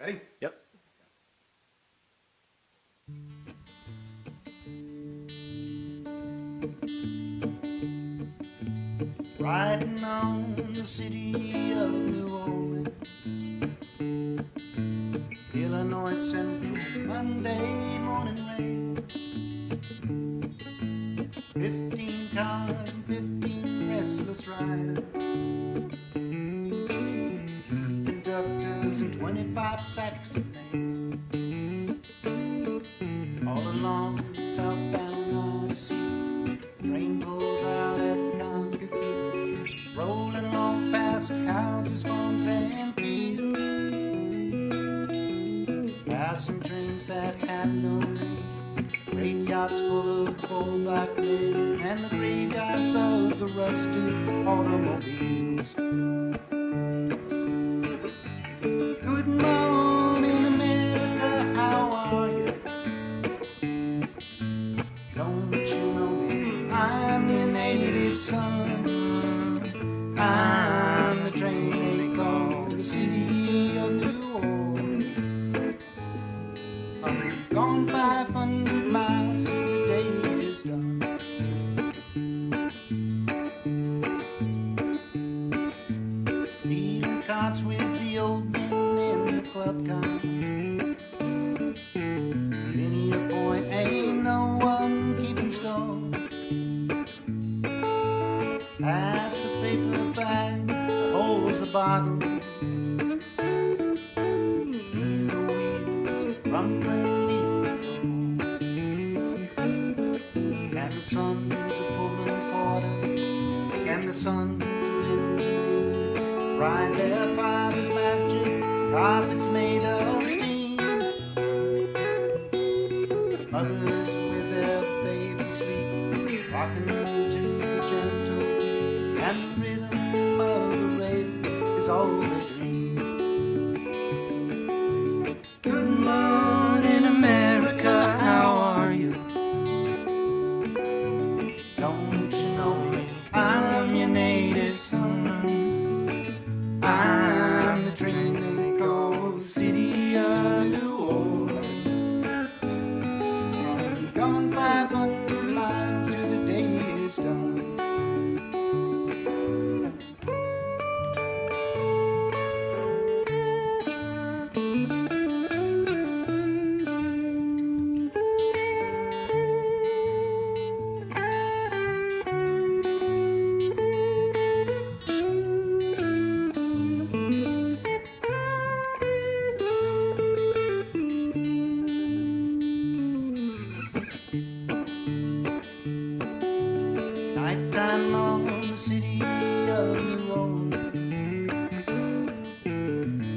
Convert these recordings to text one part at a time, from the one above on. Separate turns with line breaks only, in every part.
Ready?
Yep.
Riding on the city of New Orleans, Illinois Central, Monday morning rain. 15 cars and 15 restless riders, conductors and 25 sacks of mail. All along southbound Odyssey, train pulls out at Kankakee, rolling along past houses, farms, and fields. Passing trains that have no name, great yachts full of Fulbright men, and the graveyards of the rusted automobiles. Good morning, America, how are you? Don't you know me? I'm your native son. I'm the train they call the city of New Orleans. I've gone 500 miles till the day is done. Dealing cards with the old men in the club car. Many a point, ain't no one keeping score. Pass the paper bag, holds the bottle. Hear the wheels rumbling beneath the floor. And the sons of Pullman porters and the sons of engineers ride their father's magic carpets made of steam. Mothers with their babes asleep, rocking to the gentle beat, and the rhythm of the rail is all they dream. Good morning, America, how are you? Don't you know me? I'm your native son. I'm the train they call the city of New Orleans. I'm gone 500 miles till the day is done. Nighttime on the city of New Orleans,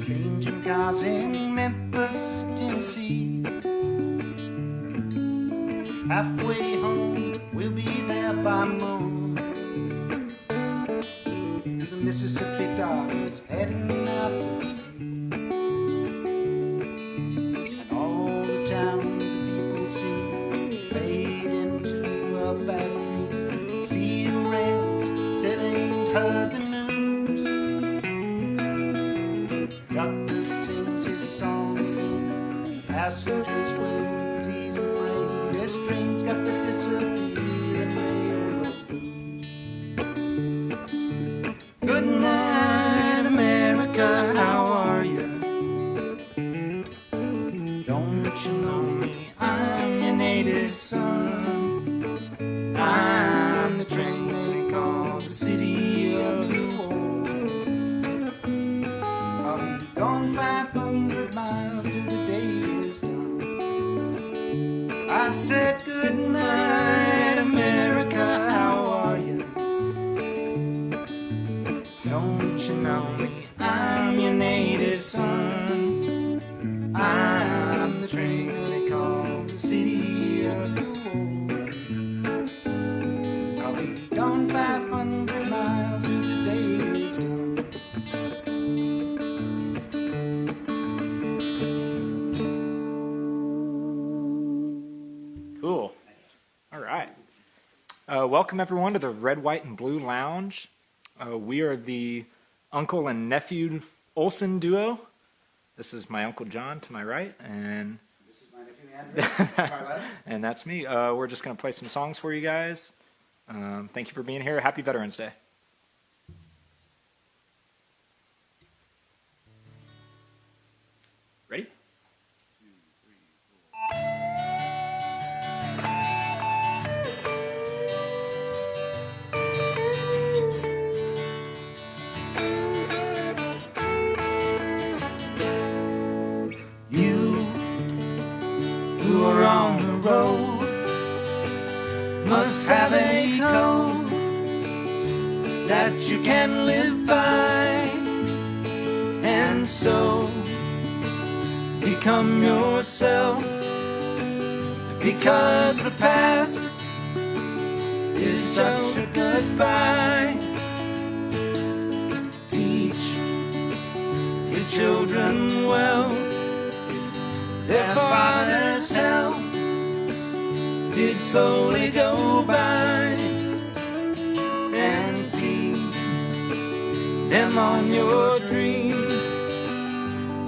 changing cars in Memphis, Tennessee. Halfway home, we'll be there by morning. To the Mississippi darkness, heading out to the sea. And all the towns that people see fade into a bad dream. Steel rails still ain't heard the news. Doctor sings his song again. Passengers will please refrain. This train's got the disappearing railroad blues. Good night, America, how are you? Don't you know me? I'm your native son. I'm the train they call the city of New Orleans. I'll be gone 500 miles till the day is done. I said good night, America, how are you? Don't you know me? I'm your native son. I'm the train they call the city of New Orleans. I'll be gone 500 miles till the day is done.
Cool. All right. Welcome everyone to the Red, White, and Blue Lounge. We are the uncle and nephew Olsen duo. This is my Uncle John to my right, and
This is my nephew Andrew to my left.
and that's me. We're just going to play some songs for you guys. Thank you for being here. Happy Veterans Day. Ready?
You who are on the road must have a code that you can live by, and so become yourself, because the past is such a goodbye. Teach your children well, their father's help did slowly go by, and feed them on your dreams,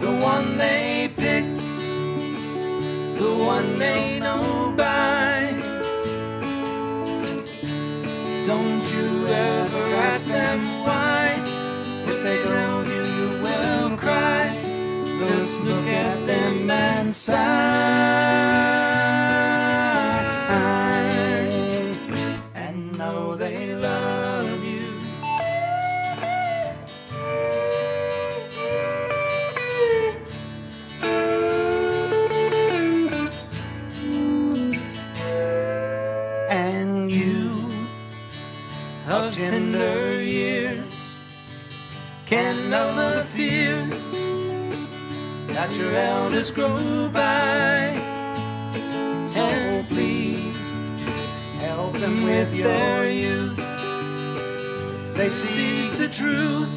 the one they pick, the one they know by. Don't you ever ask them why. If they told you, you will cry. Just look at them and sigh, and know they love you. And you of tender years can know the fears that your elders grow by. So please help them with their youth. They seek the truth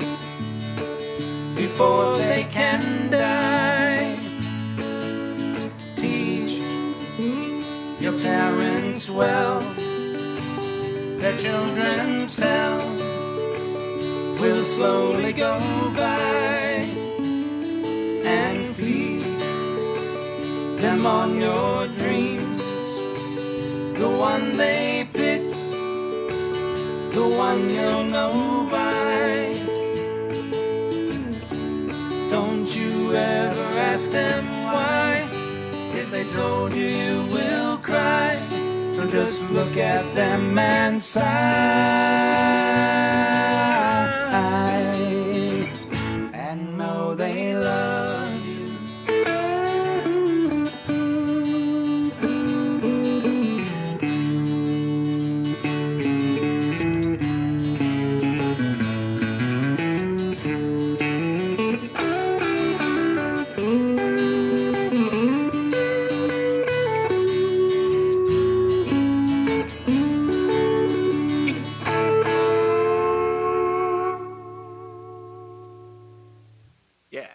before they can die. Teach your parents well, their children's hell will slowly go by, and feed them on your dreams, the one they picked, the one you'll know by. Don't you ever ask them why. If they told you, you will cry. So just look at them and sigh, and know they love you.
Yeah.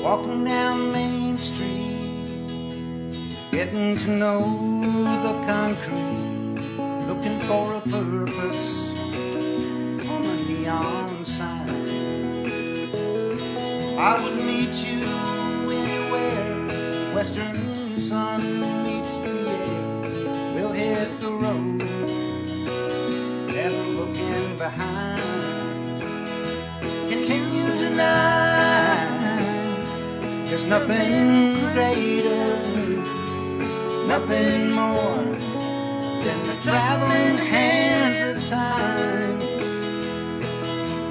Walking down Main Street, getting to know the concrete, looking for a purpose on a neon sign. I would meet you anywhere, western sun meets the air. We'll hit the road, never looking behind. Can you deny there's nothing greater, nothing more than the traveling hands of time?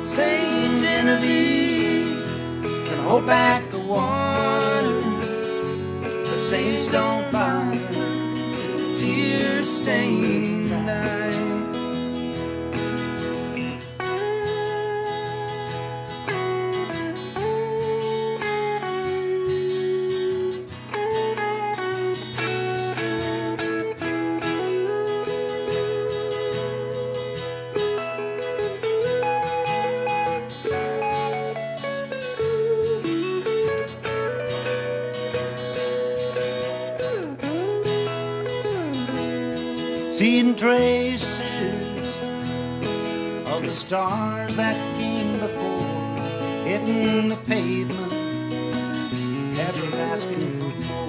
Saint Genevieve can hold back the water, but saints don't bother, tear-stained night. Seeing traces the stars that came before hitting the pavement, ever asking for more.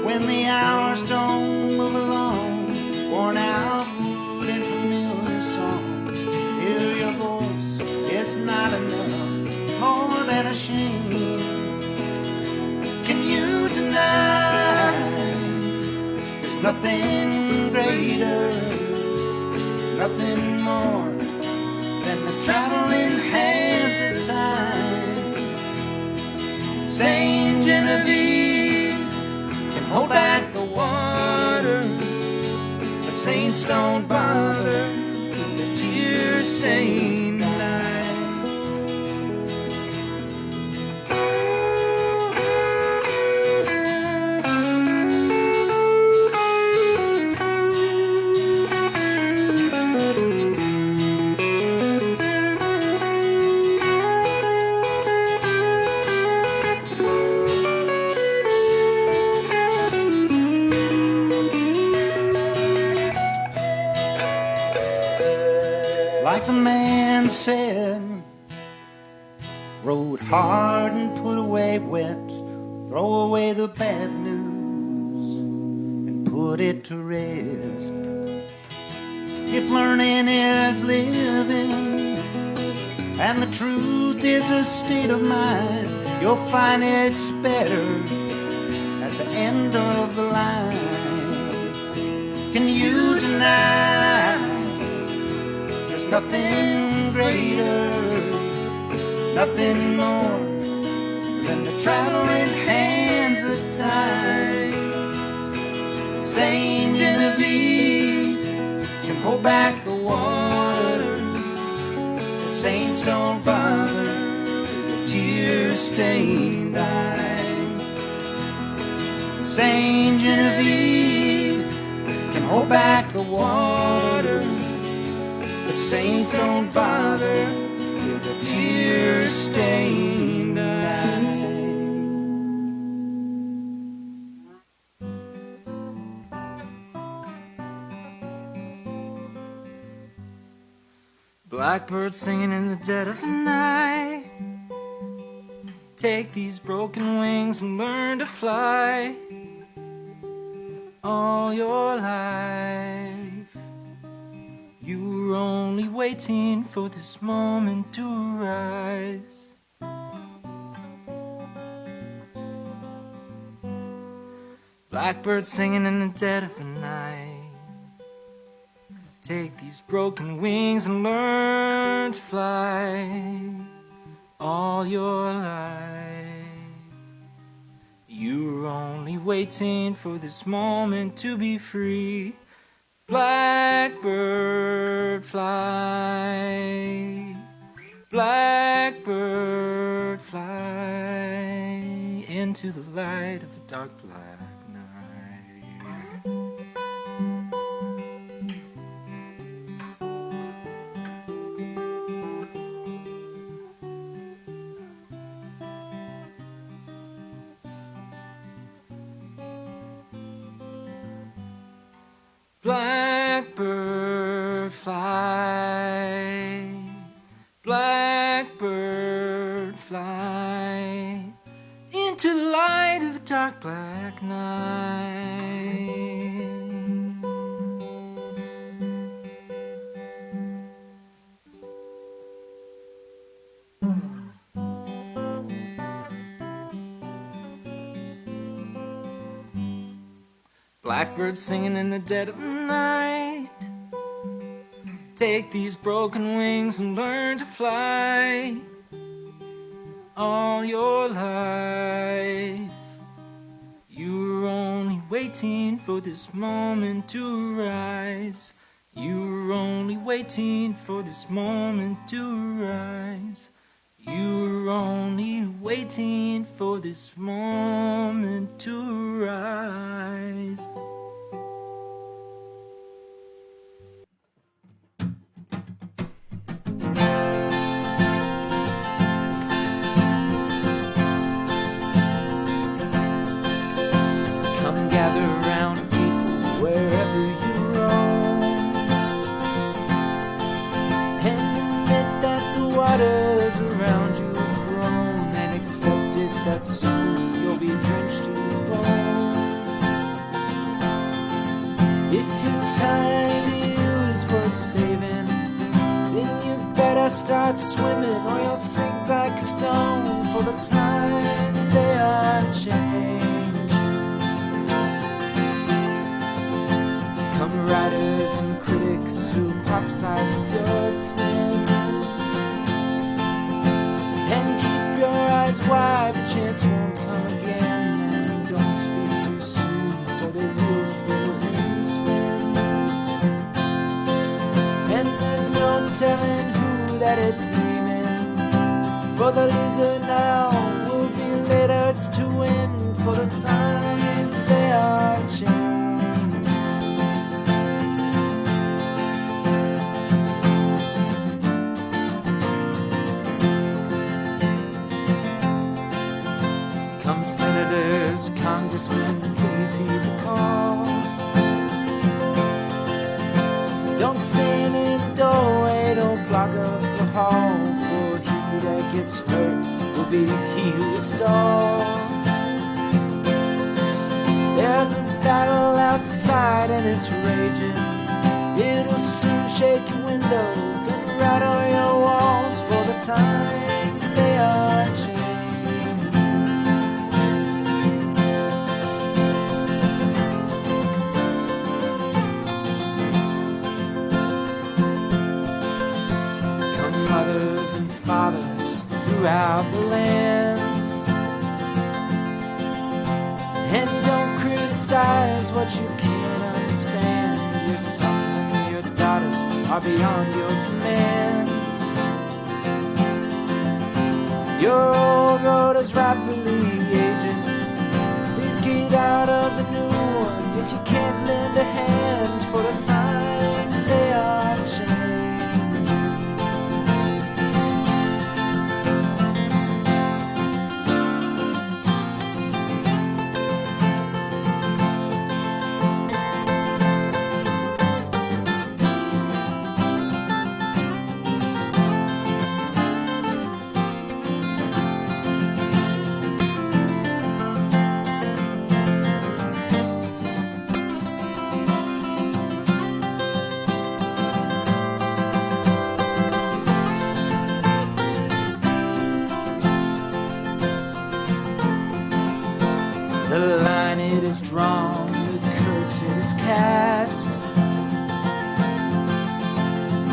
When the hours don't move along, worn out wood and familiar songs, hear your voice, it's not enough, more than a shame. Can you deny there's nothing greater, nothing more than the traveling hands of time? Saint Genevieve can hold back the water, but saints don't bother with the tear-stained night. Like the man said, rode hard and put away wet, throw away the bad news and put it to rest. If learning is living and the truth is a state of mind, you'll find it's better at the end of the line. Can you deny there's nothing greater, nothing more than the traveling hands of time? Saint Genevieve can hold back the water, the saints don't bother with the tear-stained eye. Saint Genevieve can hold back the water, but saints don't bother with a tear-stained eye.
Blackbird singing in the dead of the night. Take these broken wings and learn to fly. All your life you were only waiting for this moment to arise. Blackbird singing in the dead of the night. Take these broken wings and learn to fly. All your life you were only waiting for this moment to be free. Blackbird fly, blackbird fly into the light of the dark black night. Blackbird fly, blackbird fly into the light of a dark black night. Blackbird singing in the dead of the night. Take these broken wings and learn to fly. All your life you were only waiting for this moment to rise. You were only waiting for this moment to rise. You were only waiting for this moment to rise. Come gather around people wherever you roam. that soon you'll be drenched to the bone. If your time to you is worth saving, then you better start swimming or you'll sink like a stone, for the times they are changing. Come writers and critics who prophesy with your pen, and keep your eyes wide, the chance won't come again. And don't speak too soon, for the wheel's still in spin. And there's no telling who that it's naming, for the loser now will be later to win, for the times they are changing. Come senators, congressmen, please heed the call. Don't stand in the doorway, don't block up the hall, for he that gets hurt will be he who is stalled. There's a battle outside and it's raging. It'll soon shake your windows and rattle your walls, for the times they are changing. Mothers and fathers throughout the land, and don't criticize what you can't understand. Your sons and your daughters are beyond your command. Your old road is rapidly aging. Please get out of the new one if you can't lend a hand, for the times they are changing. The line it is drawn, the curse it is cast.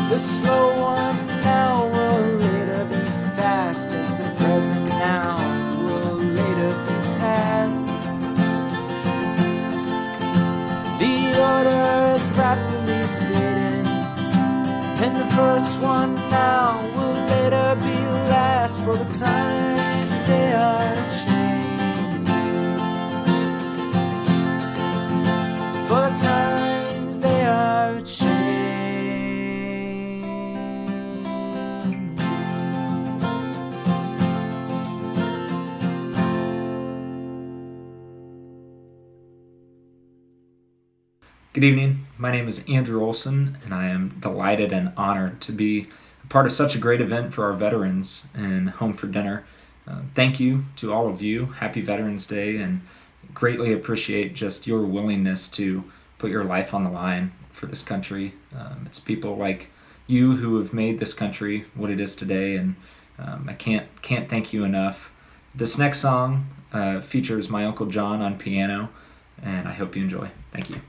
The slow one now will later be fast, as the present now will later be past. The order is rapidly fading, and the first one now will later be last, for the times they are changing. For the times they are changing.
Good evening. My name is Andrew Olsen, and I am delighted and honored to be a part of such a great event for our veterans and Home for Dinner. Thank you to all of you. Happy Veterans Day, and greatly appreciate just your willingness to put your life on the line for this country. It's people like you who have made this country what it is today, and I can't thank you enough. This next song features my Uncle John on piano, and I hope you enjoy. Thank you.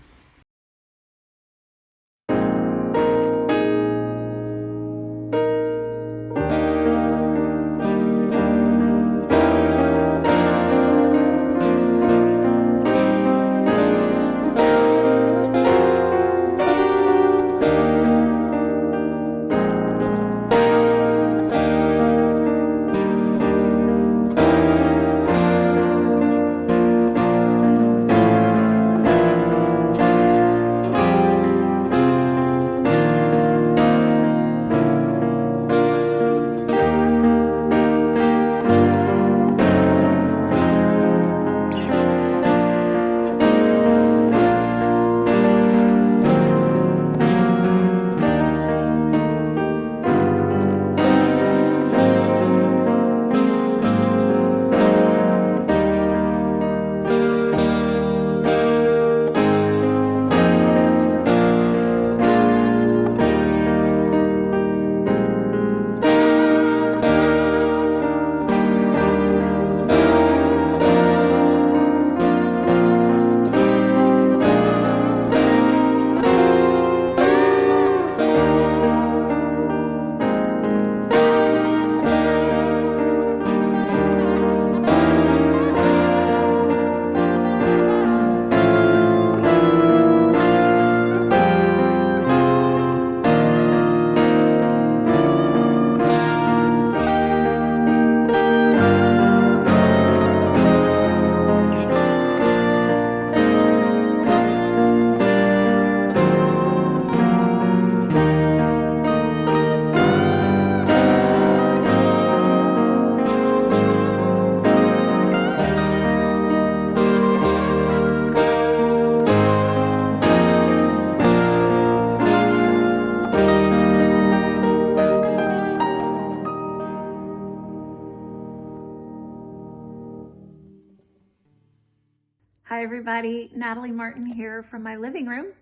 Hi, everybody. Natalie Martin here from my living room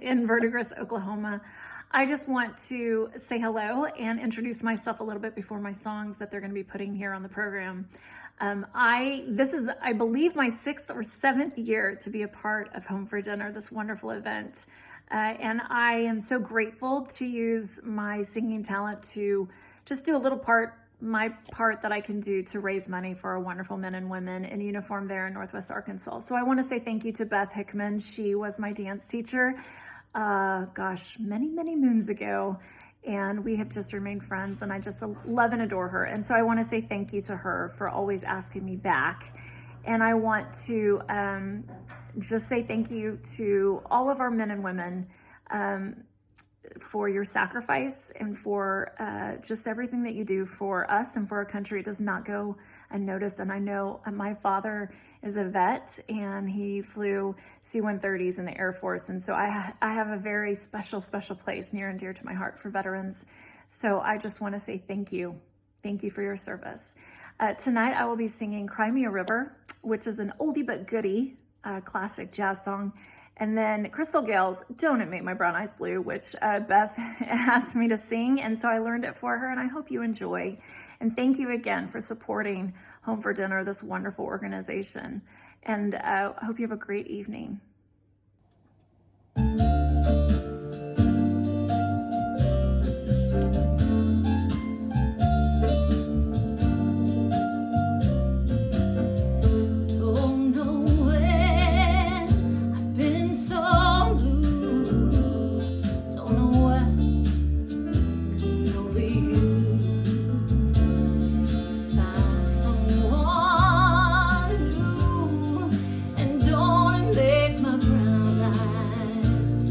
in Verdigris, Oklahoma. I just want to say hello and introduce myself a little bit before my songs that they're going to be putting here on the program. This is, I believe, my 6th or 7th year to be a part of Home for Dinner, this wonderful event. And I am so grateful to use my singing talent to just do a little part, my part that I can do to raise money for our wonderful men and women in uniform there in Northwest Arkansas. So I want to say thank you to Beth Hickman. She was my dance teacher, many, many moons ago. And we have just remained friends, and I just love and adore her. And so I want to say thank you to her for always asking me back. And I want to just say thank you to all of our men and women for your sacrifice and for just everything that you do for us and for our country. It does not go unnoticed. And I know my father is a vet, and he flew C-130s in the Air Force. And so I have a very special place near and dear to my heart for veterans. So I just want to say thank you. Thank you for your service. Tonight I will be singing Cry Me a River, which is an oldie but goodie classic jazz song. And then Crystal Gale's Don't It Make My Brown Eyes Blue, which Beth asked me to sing. And so I learned it for her, and I hope you enjoy. And thank you again for supporting Home for Dinner, this wonderful organization. And I hope you have a great evening.
Don't it make my brown eyes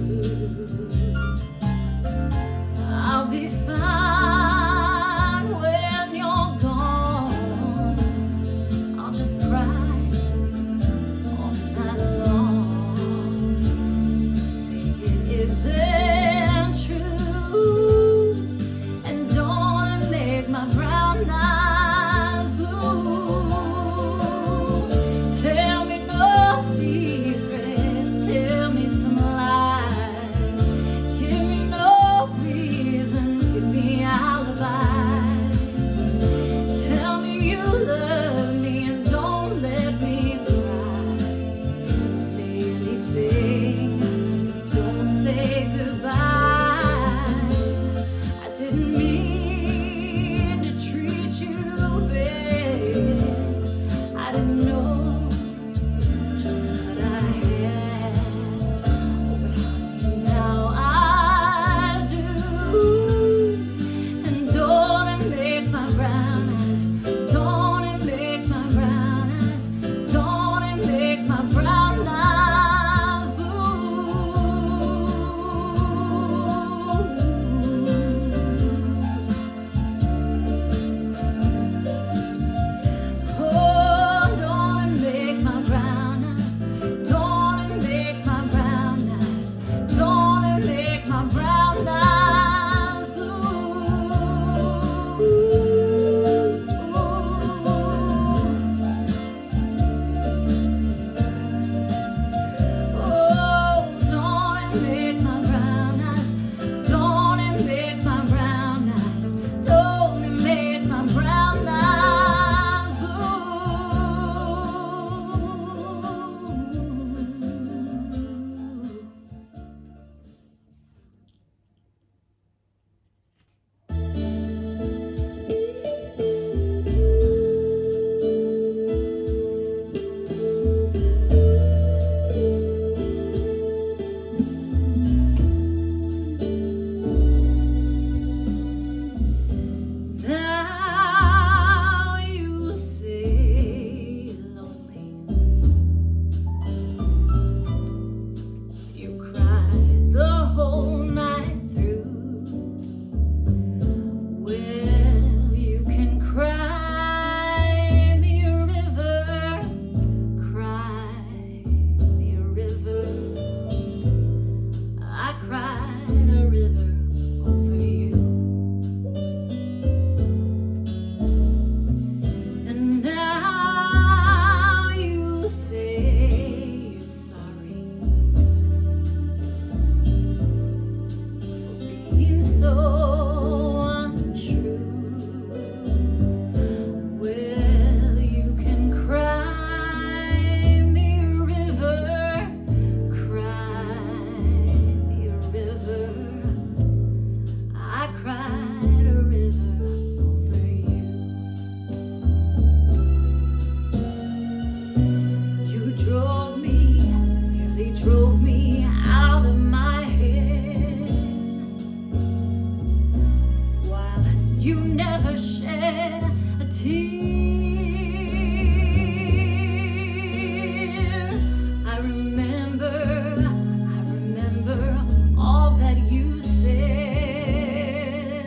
you never shed a tear. I remember all that you said.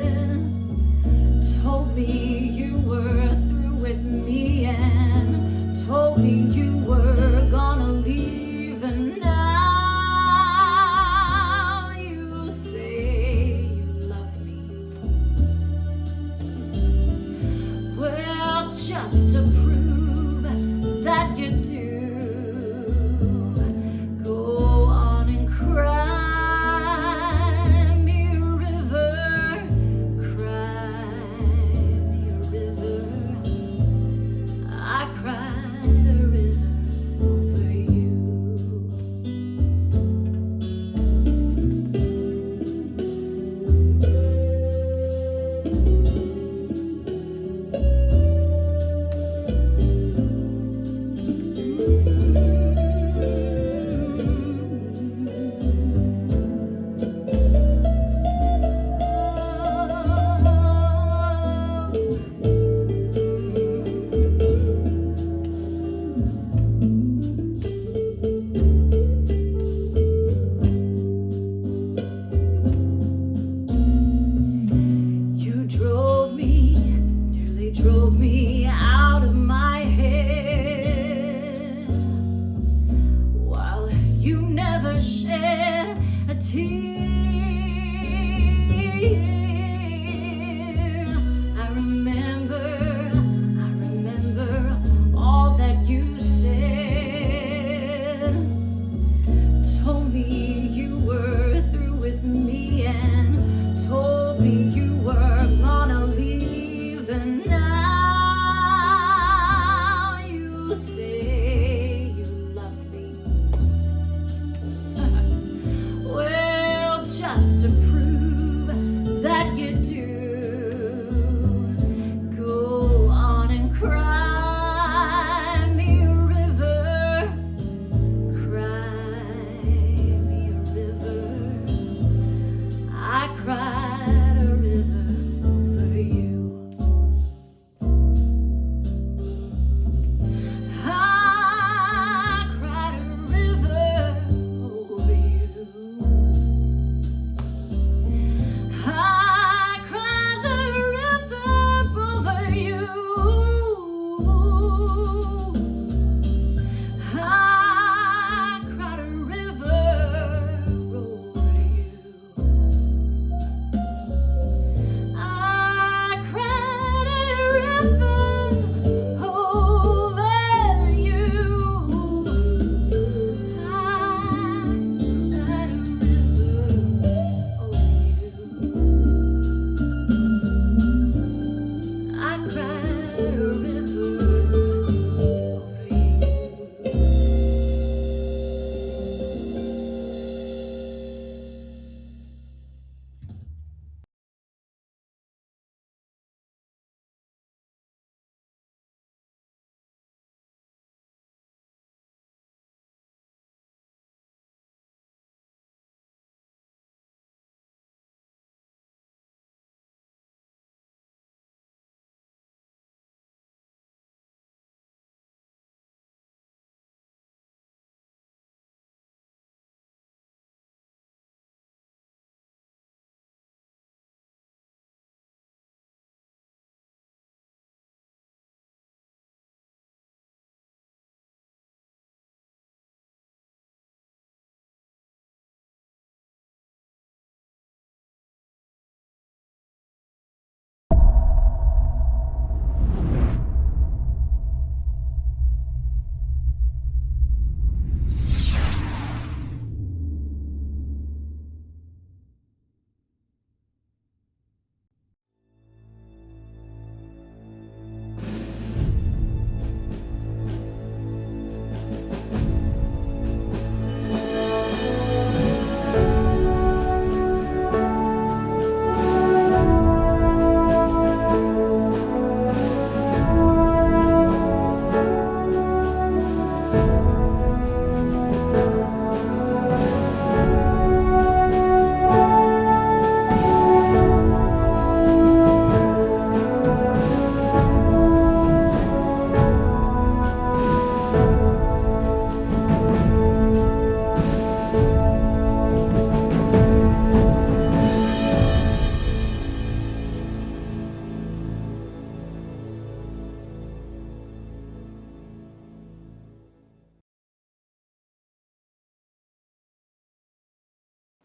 Told me you were through with me and told me you were gonna leave, and now you say you love me. Well, just to prove that you do, go on and cry me a river, cry me a river. I cried a river over you. You nearly drove me out of my head, while you never shed a tear. I remember all that you said. Told me you were through with me and told me you were gonna leave, and now you say you love me. Well,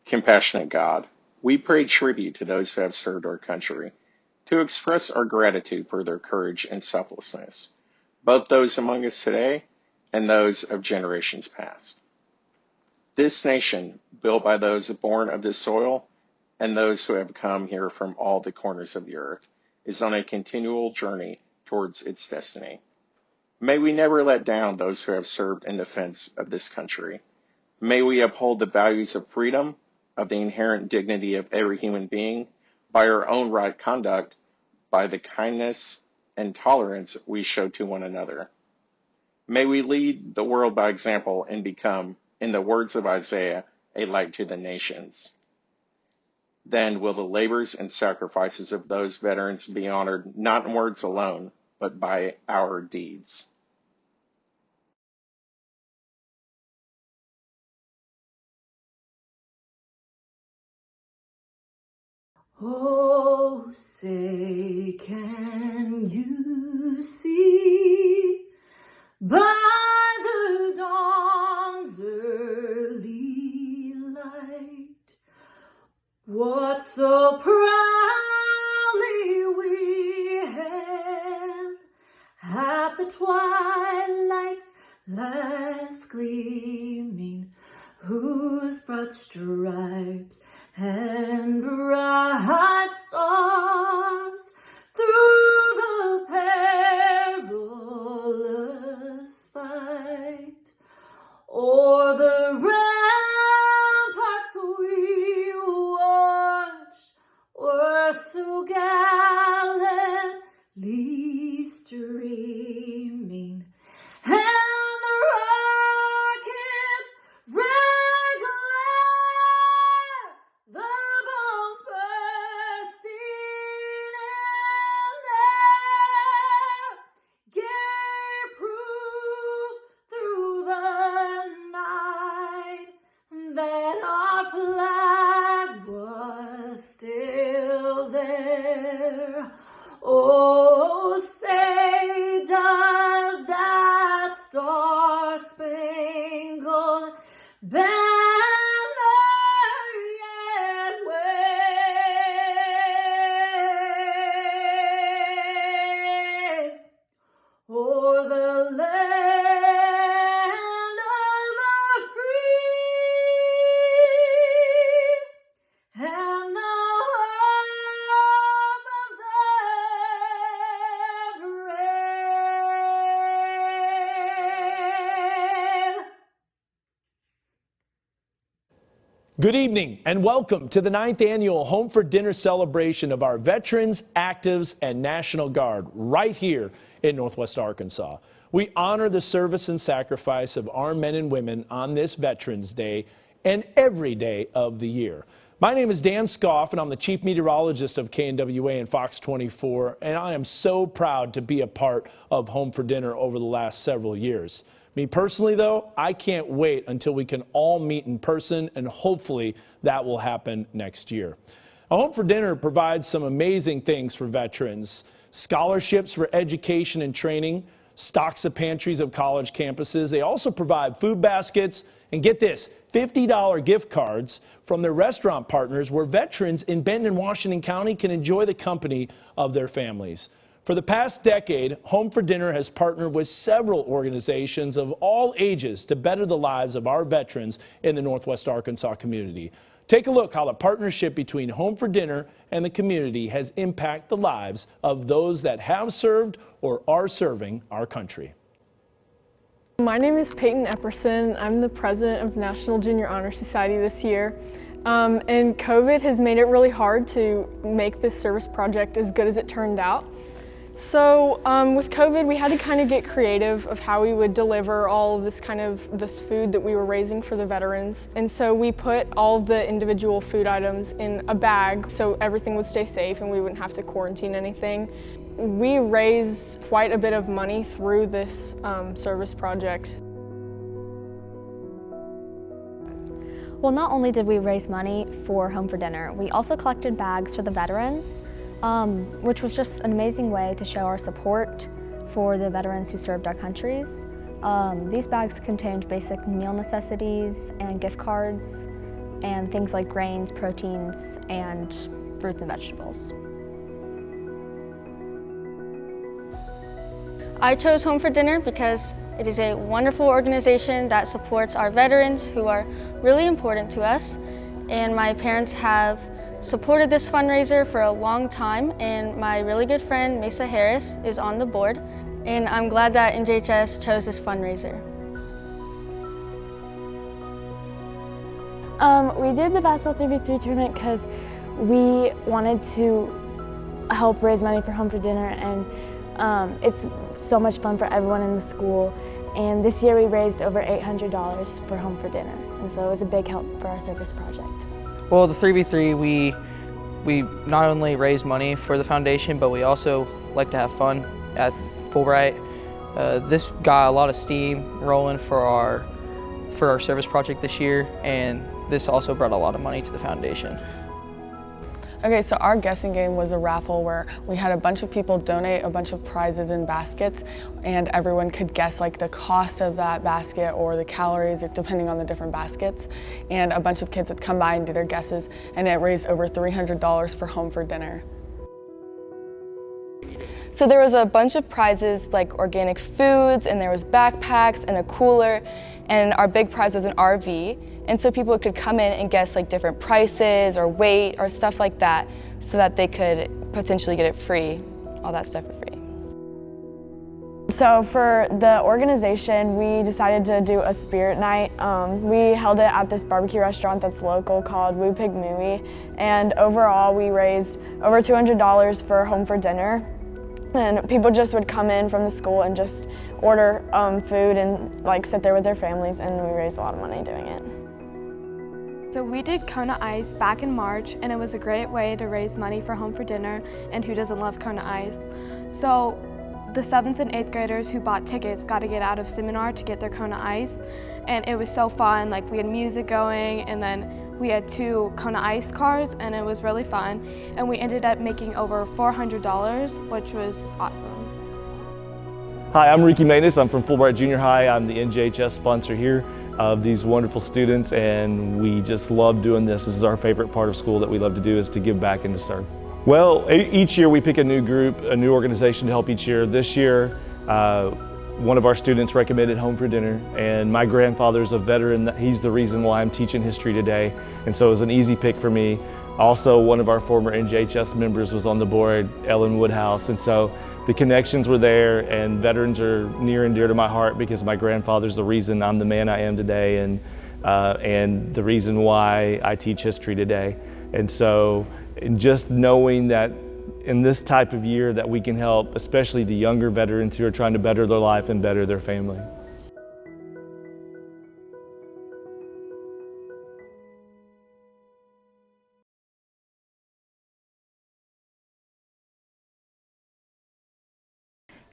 Compassionate God, we pay tribute to those who have served our country, to express our gratitude for their courage and selflessness, both those among us today and those of generations past. This nation, built by those born of this soil and those who have come here from all the corners of the earth, is on a continual journey towards its destiny. May we never let down those who have served in defense of this country. May we uphold the values of freedom, of the inherent dignity of every human being, by our own right conduct, by the kindness and tolerance we show to one another. May we lead the world by example and become, in the words of Isaiah, a light to the nations. Then will the labors and sacrifices of those veterans be honored not in words alone, but by our deeds.
Oh, say, can you see by the dawn's early light what so proudly we hailed at the twilight's last gleaming, whose broad stripes and bright stars through the perilous fight o'er the ramparts we watched were so gallantly streaming, and the rockets red glare, the bombs bursting in there, gave proof through the night that our flag was still there. Oh, say, does that star-spangled banner yet wave o'er the land of the free and the home of the brave?
Good evening and welcome to the 9th annual Home for Dinner celebration of our veterans, actives, and National Guard right here in Northwest Arkansas. We honor the service and sacrifice of our men and women on this Veterans Day and every day of the year. My name is Dan Skoff, and I'm the Chief Meteorologist of KNWA and Fox 24, and I am so proud to be a part of Home for Dinner over the last several years. Me personally, though, I can't wait until we can all meet in person, and hopefully that will happen next year. Home for Dinner provides some amazing things for veterans: scholarships for education and training, stocks the pantries of college campuses. They also provide food baskets, and get this, $50 gift cards from their restaurant partners where veterans in Benton and Washington County can enjoy the company of their families. For the past decade, Home for Dinner has partnered with several organizations of all ages to better the lives of our veterans in the Northwest Arkansas community. Take a look how the partnership between Home for Dinner and the community has impacted the lives of those that have served or are serving our country.
My name is Peyton Epperson. I'm the president of National Junior Honor Society this year. And COVID has made it really hard to make this service project as good as it turned out. So with COVID, we had to kind of get creative of how we would deliver all of this this food that we were raising for the veterans. And so we put all of the individual food items in a bag so everything would stay safe and we wouldn't have to quarantine anything. We raised quite a bit of money through this service project.
Well, not only did we raise money for Home for Dinner, we also collected bags for the veterans, which was just an amazing way to show our support for the veterans who served our countries. These bags contained basic meal necessities and gift cards and things like grains, proteins, and fruits and vegetables.
I chose Home for Dinner because it is a wonderful organization that supports our veterans who are really important to us. And my parents have supported this fundraiser for a long time, and my really good friend Mesa Harris is on the board. And I'm glad that NJHS chose this fundraiser.
We did the basketball 3v3 tournament because we wanted to help raise money for Home for Dinner, and it's so much fun for everyone in the school. And this year we raised over $800 for Home for Dinner, and so it was a big help for our service project.
Well, the 3v3, we not only raise money for the foundation, but we also like to have fun at Fulbright. This got a lot of steam rolling for our service project this year, and this also brought a lot of money to the foundation.
Okay, so our guessing game was a raffle where we had a bunch of people donate a bunch of prizes in baskets, and everyone could guess like the cost of that basket or the calories, depending on the different baskets. And a bunch of kids would come by and do their guesses, and it raised over $300 for Home for Dinner.
So there was a bunch of prizes like organic foods, and there was backpacks and a cooler, and our big prize was an RV. And so people could come in and guess like different prices or weight or stuff like that, so that they could potentially get it free, all that stuff for free.
So for the organization, we decided to do a spirit night. We held it at this barbecue restaurant that's local called Woo Pig Mooey, and overall we raised over $200 for Home for Dinner. And people just would come in from the school and just order food and like sit there with their families, and we raised a lot of money doing it.
So we did Kona Ice back in March, and it was a great way to raise money for Home for Dinner, and who doesn't love Kona Ice? So the 7th and 8th graders who bought tickets got to get out of seminar to get their Kona Ice, and it was so fun. Like, we had music going, and then we had 2 Kona Ice cars, and it was really fun. And we ended up making over $400, which was awesome.
Hi, I'm Ricky Manus. I'm from Fulbright Junior High. I'm the NJHS sponsor here of these wonderful students, and we just love doing this. This is our favorite part of school that we love to do, is to give back and to serve. Well, each year we pick a new group, a new organization to help each year. This year, one of our students recommended Home for Dinner, and my grandfather's a veteran. He's the reason why I'm teaching history today, and so it was an easy pick for me. Also, one of our former NJHS members was on the board, Ellen Woodhouse, and so the connections were there, and veterans are near and dear to my heart because my grandfather's the reason I'm the man I am today, and the reason why I teach history today. And so just knowing that in this type of year that we can help, especially the younger veterans who are trying to better their life and better their family.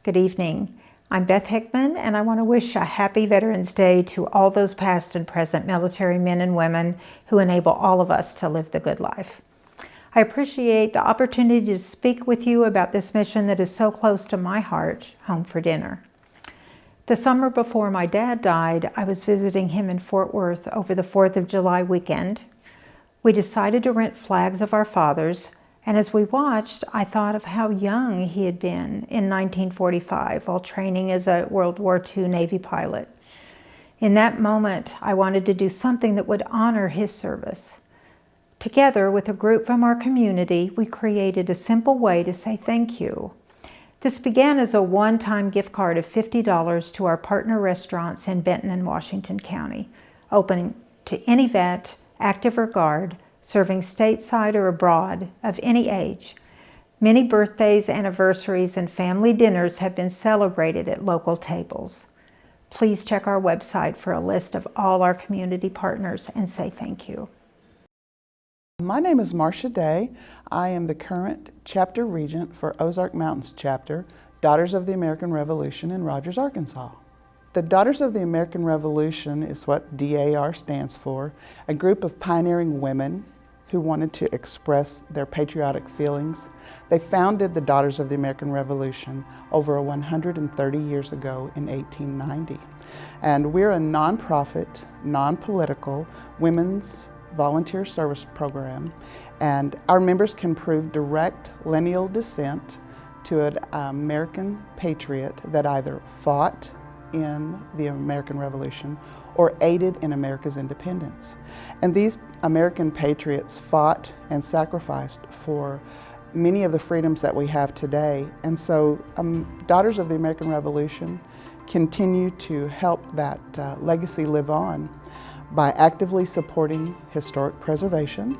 Good evening. I'm Beth Hickman, and I want to wish a happy Veterans Day to all those past and present military men and women who enable all of us to live the good life. I appreciate the opportunity to speak with you about this mission that is so close to my heart, Home for Dinner. The summer before my dad died, I was visiting him in Fort Worth over the 4th of July weekend. We decided to rent flags of our fathers, and as we watched, I thought of how young he had been in 1945 while training as a World War II Navy pilot. In that moment, I wanted to do something that would honor his service. Together with a group from our community, we created a simple way to say thank you. This began as a one-time gift card of $50 to our partner restaurants in Benton and Washington County, open to any vet, active or guard, serving stateside or abroad, of any age. Many birthdays, anniversaries, and family dinners have been celebrated at local tables. Please check our website for a list of all our community partners and say thank you.
My name is Marcia Day. I am the current chapter regent for Ozark Mountains chapter, Daughters of the American Revolution in Rogers, Arkansas. The Daughters of the American Revolution is what DAR stands for, a group of pioneering women who wanted to express their patriotic feelings. They founded the Daughters of the American Revolution over 130 years ago in 1890. And we're a nonprofit, non-political women's volunteer service program, and our members can prove direct lineal descent to an American patriot that either fought in the American Revolution or aided in America's independence. And these American patriots fought and sacrificed for many of the freedoms that we have today. And so Daughters of the American Revolution continue to help that legacy live on by actively supporting historic preservation,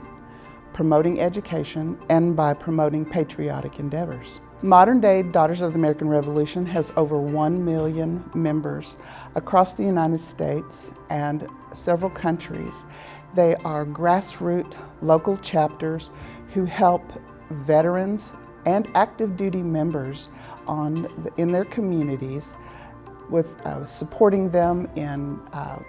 promoting education, and by promoting patriotic endeavors. Modern day Daughters of the American Revolution has over 1 million members across the United States and several countries. They are grassroots local chapters who help veterans and active duty members in their communities with supporting them in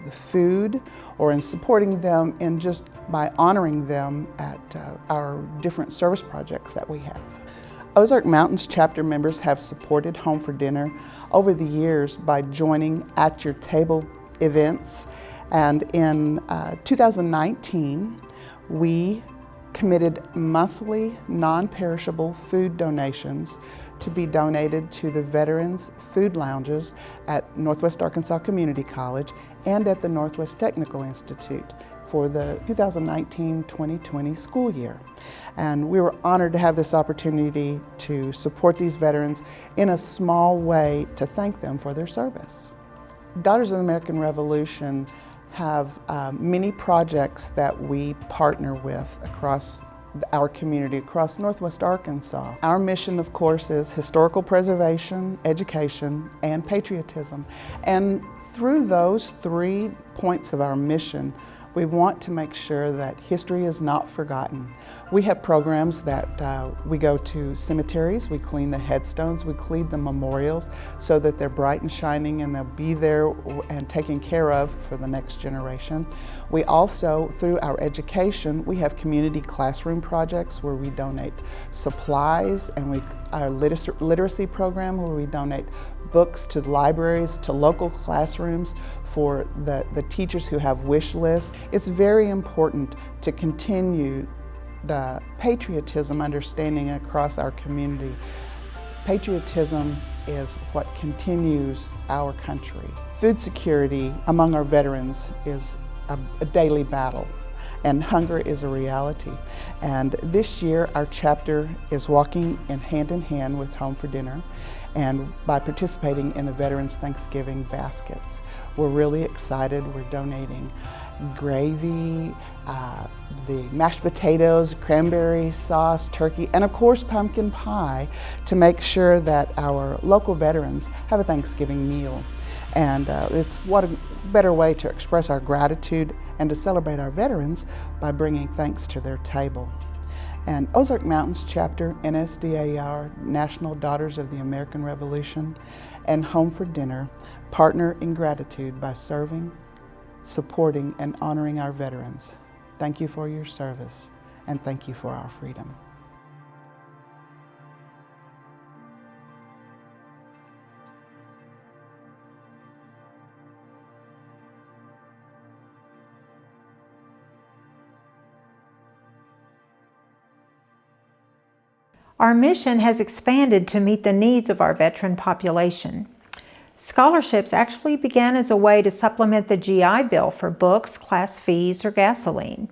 the food, or in supporting them in just by honoring them at our different service projects that we have. Ozark Mountains chapter members have supported Home for Dinner over the years by joining at your table events, and in 2019 we committed monthly non-perishable food donations to be donated to the Veterans Food Lounges at Northwest Arkansas Community College and at the Northwest Technical Institute for the 2019-2020 school year. And we were honored to have this opportunity to support these veterans in a small way to thank them for their service. Daughters of the American Revolution have many projects that we partner with across our community, across Northwest Arkansas. Our mission, of course, is historical preservation, education, and patriotism. And through those 3 points of our mission, we want to make sure that history is not forgotten. We have programs that we go to cemeteries, we clean the headstones, we clean the memorials so that they're bright and shining and they'll be there and taken care of for the next generation. We also, through our education, we have community classroom projects where we donate supplies, and our literacy program where we donate books to libraries, to local classrooms for the teachers who have wish lists. It's very important to continue the patriotism understanding across our community. Patriotism is what continues our country. Food security among our veterans is a daily battle, and hunger is a reality. And this year our chapter is walking in hand with Home for Dinner, and by participating in the Veterans Thanksgiving baskets. We're really excited. We're donating gravy, the mashed potatoes, cranberry sauce, turkey, and of course pumpkin pie to make sure that our local veterans have a Thanksgiving meal. And it's what a better way to express our gratitude and to celebrate our veterans by bringing thanks to their table. And Ozark Mountains Chapter, NSDAR, National Daughters of the American Revolution, and Home for Dinner partner in gratitude by serving, supporting, and honoring our veterans. Thank you for your service, and thank you for our freedom.
Our mission has expanded to meet the needs of our veteran population. Scholarships actually began as a way to supplement the GI Bill for books, class fees, or gasoline.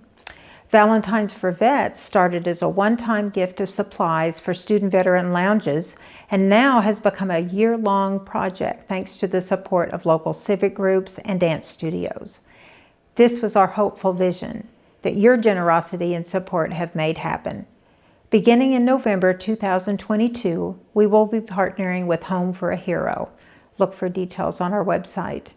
Valentine's for Vets started as a one-time gift of supplies for student veteran lounges and now has become a year-long project thanks to the support of local civic groups and dance studios. This was our hopeful vision that your generosity and support have made happen. Beginning in November 2022, we will be partnering with Home for a Hero. Look for details on our website.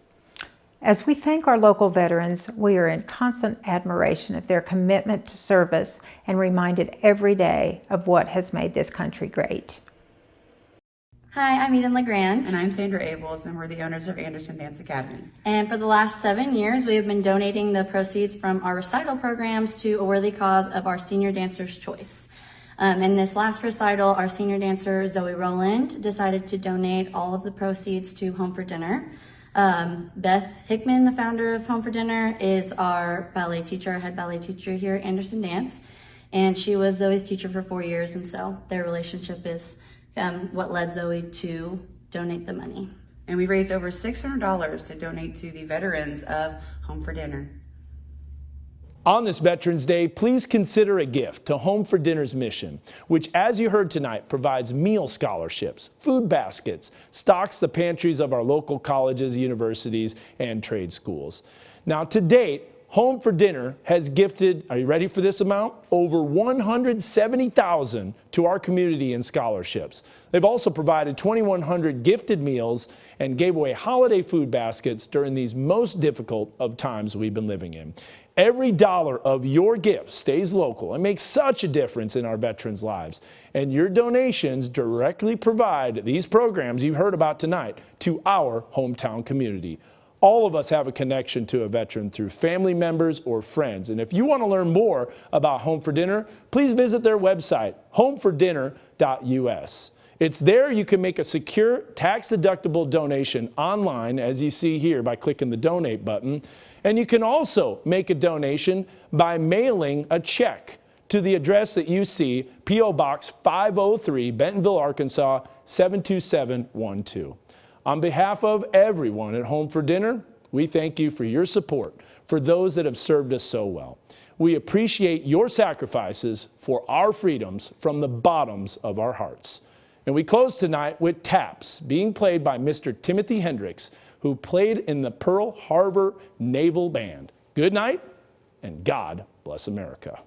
As we thank our local veterans, we are in constant admiration of their commitment to service and reminded every day of what has made this country great.
Hi, I'm Eden LeGrand.
And I'm Sandra Abels, and we're the owners of Anderson Dance Academy.
And for the last 7 years, we have been donating the proceeds from our recital programs to a worthy cause of our Senior Dancer's Choice. In this last recital, our senior dancer, Zoe Rowland, decided to donate all of the proceeds to Home for Dinner. Beth Hickman, the founder of Home for Dinner, is our ballet teacher, our head ballet teacher here at Anderson Dance. And she was Zoe's teacher for 4 years, and so their relationship is what led Zoe to donate the money.
And we raised over $600 to donate to the veterans of Home for Dinner.
On this Veterans Day, please consider a gift to Home for Dinner's mission, which, as you heard tonight, provides meal scholarships, food baskets, stocks the pantries of our local colleges, universities, and trade schools. Now, to date, Home for Dinner has gifted, are you ready for this amount? Over $170,000 to our community in scholarships. They've also provided 2,100 gifted meals and gave away holiday food baskets during these most difficult of times we've been living in. Every dollar of your gift stays local and makes such a difference in our veterans' lives. And your donations directly provide these programs you've heard about tonight to our hometown community. All of us have a connection to a veteran through family members or friends. And if you want to learn more about Home for Dinner, please visit their website, homefordinner.us. It's there you can make a secure, tax-deductible donation online, as you see here by clicking the donate button. And you can also make a donation by mailing a check to the address that you see, P.O. Box 503, Bentonville, Arkansas, 72712. On behalf of everyone at Home for Dinner, we thank you for your support for those that have served us so well. We appreciate your sacrifices for our freedoms from the bottoms of our hearts. And we close tonight with Taps, being played by Mr. Timothy Hendricks, who played in the Pearl Harbor Naval Band. Good night, and God bless America.